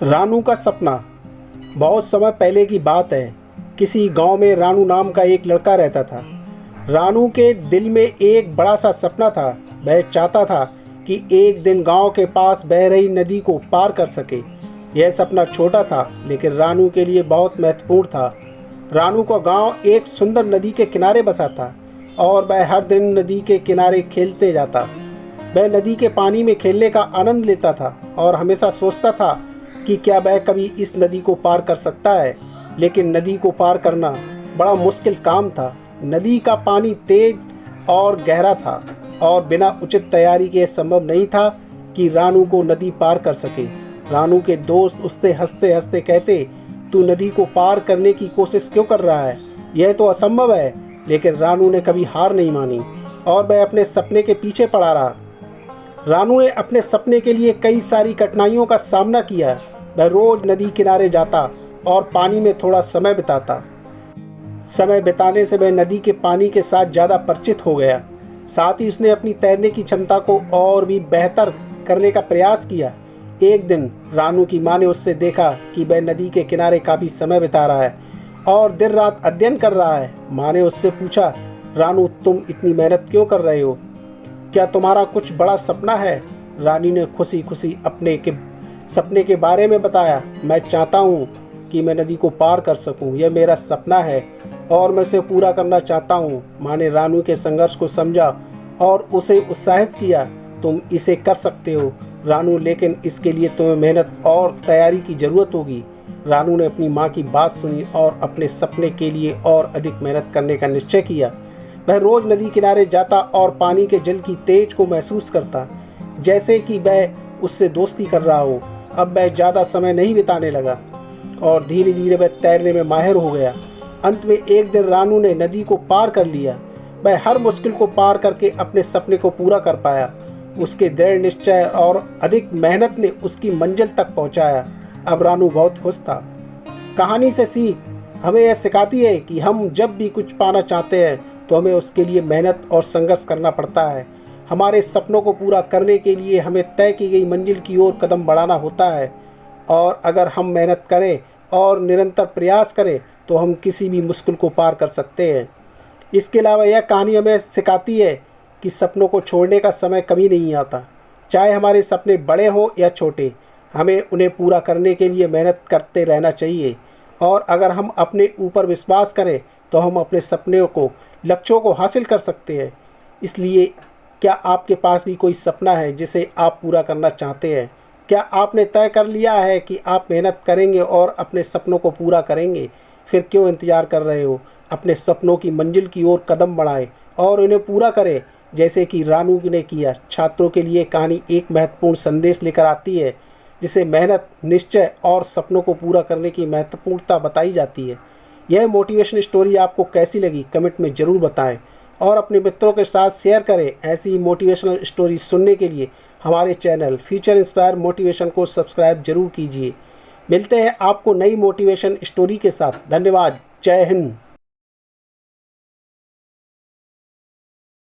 रानू का सपना। बहुत समय पहले की बात है। किसी गांव में रानू नाम का एक लड़का रहता था। रानू के दिल में एक बड़ा सा सपना था। वह चाहता था कि एक दिन गांव के पास बह रही नदी को पार कर सके। यह सपना छोटा था, लेकिन रानू के लिए बहुत महत्वपूर्ण था। रानू का गांव एक सुंदर नदी के किनारे बसा था और वह हर दिन नदी के किनारे खेलते जाता। वह नदी के पानी में खेलने का आनंद लेता था और हमेशा सोचता था कि क्या वह कभी इस नदी को पार कर सकता है। लेकिन नदी को पार करना बड़ा मुश्किल काम था। नदी का पानी तेज और गहरा था और बिना उचित तैयारी के संभव नहीं था कि रानू को नदी पार कर सके। रानू के दोस्त उससे हंसते हंसते कहते, तू नदी को पार करने की कोशिश क्यों कर रहा है? यह तो असंभव है। लेकिन रानू ने कभी हार नहीं मानी और वह अपने सपने के पीछे पड़ा रहा। रानू ने अपने सपने के लिए कई सारी कठिनाइयों का सामना किया। वह रोज नदी किनारे जाता और पानी में थोड़ा समय बिताता। समय बिताने से वह नदी के पानी के साथ ज़्यादा परिचित हो गया। साथ ही उसने अपनी तैरने की क्षमता को और भी बेहतर करने का प्रयास किया। एक दिन रानू की माँ ने उससे देखा कि वह नदी के किनारे काफ़ी समय बिता रहा है और दिन रात अध्ययन कर रहा है। माँ ने उससे पूछा, रानू, तुम इतनी मेहनत क्यों कर रहे हो? क्या तुम्हारा कुछ बड़ा सपना है? रानी ने खुशी खुशी अपने सपने के बारे में बताया। मैं चाहता हूँ कि मैं नदी को पार कर सकूँ। यह मेरा सपना है और मैं इसे पूरा करना चाहता हूँ। माँ ने रानू के संघर्ष को समझा और उसे उत्साहित किया। तुम इसे कर सकते हो रानू, लेकिन इसके लिए तुम्हें मेहनत और तैयारी की ज़रूरत होगी। रानू ने अपनी माँ की बात सुनी और अपने सपने के लिए और अधिक मेहनत करने का निश्चय किया। वह रोज़ नदी किनारे जाता और पानी के जल की तेज को महसूस करता, जैसे कि वह उससे दोस्ती कर रहा हो। अब वह ज़्यादा समय नहीं बिताने लगा और धीरे धीरे वह तैरने में माहिर हो गया। अंत में एक दिन रानू ने नदी को पार कर लिया। वह हर मुश्किल को पार करके अपने सपने को पूरा कर पाया। उसके दृढ़ निश्चय और अधिक मेहनत ने उसकी मंजिल तक पहुंचाया। अब रानू बहुत खुश था। कहानी से सीख हमें यह सिखाती है कि हम जब भी कुछ पाना चाहते हैं तो हमें उसके लिए मेहनत और संघर्ष करना पड़ता है। हमारे सपनों को पूरा करने के लिए हमें तय की गई मंजिल की ओर कदम बढ़ाना होता है और अगर हम मेहनत करें और निरंतर प्रयास करें तो हम किसी भी मुश्किल को पार कर सकते हैं। इसके अलावा यह कहानी हमें सिखाती है कि सपनों को छोड़ने का समय कभी नहीं आता। चाहे हमारे सपने बड़े हों या छोटे, हमें उन्हें पूरा करने के लिए मेहनत करते रहना चाहिए। और अगर हम अपने ऊपर विश्वास करें तो हम अपने सपनों को, लक्ष्यों को हासिल कर सकते हैं। इसलिए क्या आपके पास भी कोई सपना है जिसे आप पूरा करना चाहते हैं? क्या आपने तय कर लिया है कि आप मेहनत करेंगे और अपने सपनों को पूरा करेंगे? फिर क्यों इंतज़ार कर रहे हो? अपने सपनों की मंजिल की ओर कदम बढ़ाएं और उन्हें पूरा करें, जैसे कि रानू ने किया। छात्रों के लिए कहानी एक महत्वपूर्ण संदेश लेकर आती है, जिसे मेहनत, निश्चय और सपनों को पूरा करने की महत्वपूर्णता बताई जाती है। यह मोटिवेशन स्टोरी आपको कैसी लगी कमेंट में ज़रूर बताएं और अपने मित्रों के साथ शेयर करें। ऐसी ही मोटिवेशनल स्टोरी सुनने के लिए हमारे चैनल फ्यूचर इंस्पायर मोटिवेशन को सब्सक्राइब जरूर कीजिए। मिलते हैं आपको नई मोटिवेशन स्टोरी के साथ। धन्यवाद। जय हिंद।